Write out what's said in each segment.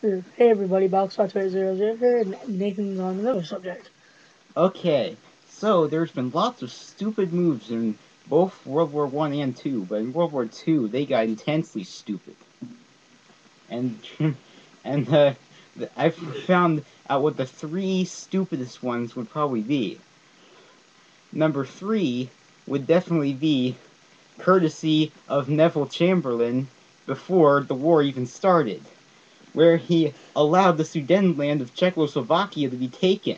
Hey everybody, Box520 here, and Nathan's on another subject. Okay, so there's been lots of stupid moves in both World War One and Two, but in World War Two they got intensely stupid, and and I've found out what the three stupidest ones would probably be. Number three would definitely be courtesy of Neville Chamberlain before the war even started, where he allowed the Sudetenland of Czechoslovakia to be taken.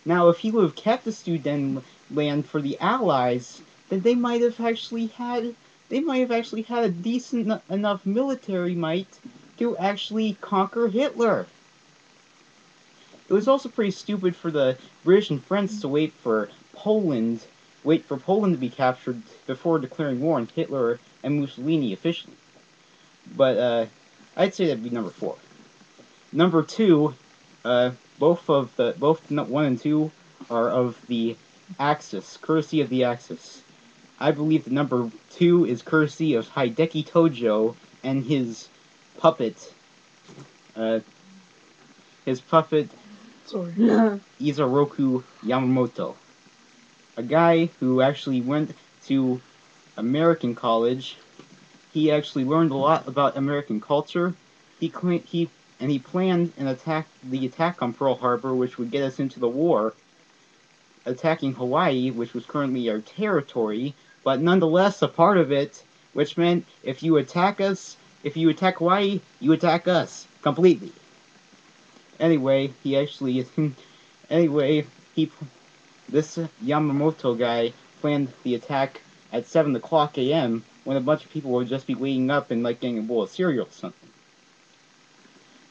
Now, if he would have kept the Sudetenland for the Allies, then they might have actually had a decent enough military might to actually conquer Hitler. It was also pretty stupid for the British and French to wait for Poland to be captured before declaring war on Hitler and Mussolini officially. But I'd say that'd be number four. Number two, both one and two are of the Axis, courtesy of the Axis. I believe the number two is courtesy of Hideki Tojo and puppet, uh, his puppet Sorry. Isoroku Yamamoto, a guy who actually went to American college. He actually learned a lot about American culture. He planned the attack on Pearl Harbor, which would get us into the war, attacking Hawaii, which was currently our territory, but nonetheless a part of it, which meant if you attack Hawaii, you attack us completely. Anyway, he actually anyway he this Yamamoto guy planned the attack at 7 o'clock a.m. when a bunch of people would just be waking up and like getting a bowl of cereal or something.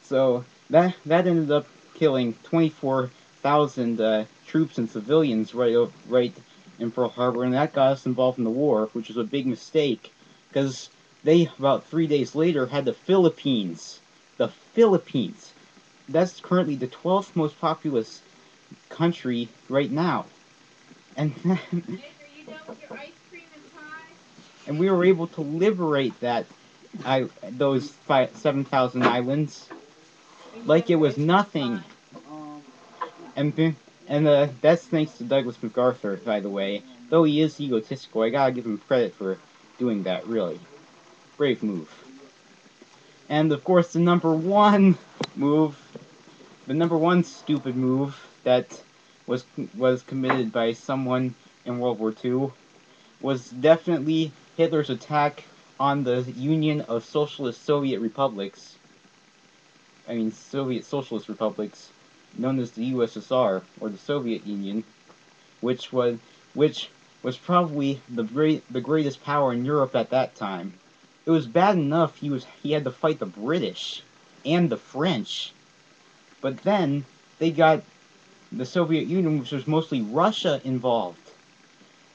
So that ended up killing 24,000 troops and civilians right in Pearl Harbor, and that got us involved in the war, which was a big mistake because they about 3 days later had the Philippines. The Philippines. That's currently the 12th most populous country right now, and and we were able to liberate those 7,000 islands like it was nothing. And that's thanks to Douglas MacArthur, by the way. Though he is egotistical, I gotta give him credit for doing that. Really brave move. And of course, move, the number one stupid move that was was committed by someone in World War II was definitely Hitler's attack on the Union of Socialist Soviet Republics. I mean, Soviet Socialist Republics, known as the USSR or the Soviet Union, which was which was probably the greatest power in Europe at that time. It was bad enough he had to fight the British and the French, but then they got the Soviet Union, which was mostly Russia, involved,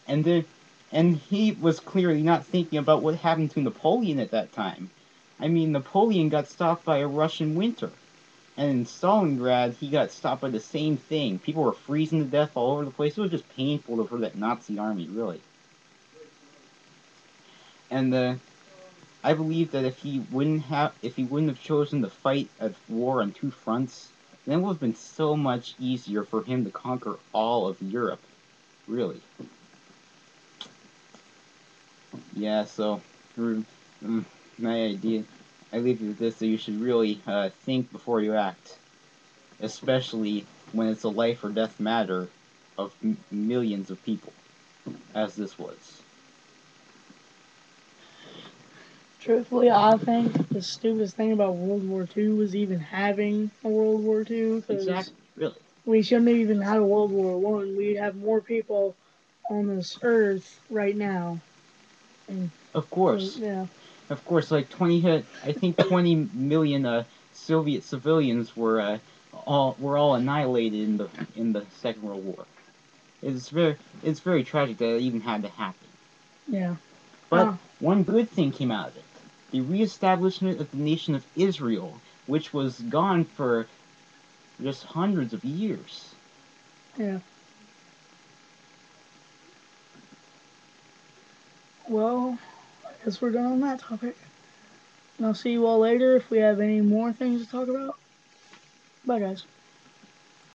and then and he was clearly not thinking about what happened to Napoleon at that time. I mean, Napoleon got stopped by a Russian winter. And in Stalingrad, he got stopped by the same thing. People were freezing to death all over the place. It was just painful for that Nazi army, really. And I believe that if he wouldn't have chosen to fight a war on two fronts, then it would have been so much easier for him to conquer all of Europe. Really. Yeah. So, my idea, I leave you with this: that you should really think before you act, especially when it's a life or death matter of millions of people, as this was. Truthfully, I think the stupidest thing about World War II was even having a World War II, because Exactly, really. we shouldn't have even had a World War One. We'd have more people on this earth right now. And Of so, course, yeah, of course, like 20 million Soviet civilians were all annihilated in the Second World War. It's very tragic that it even had to happen. yeah. But Oh, one good thing came out of it: the reestablishment of the nation of Israel, which was gone for just hundreds of years. yeah. Well, I guess we're done on that topic. And I'll see you all later if we have any more things to talk about. Bye, guys.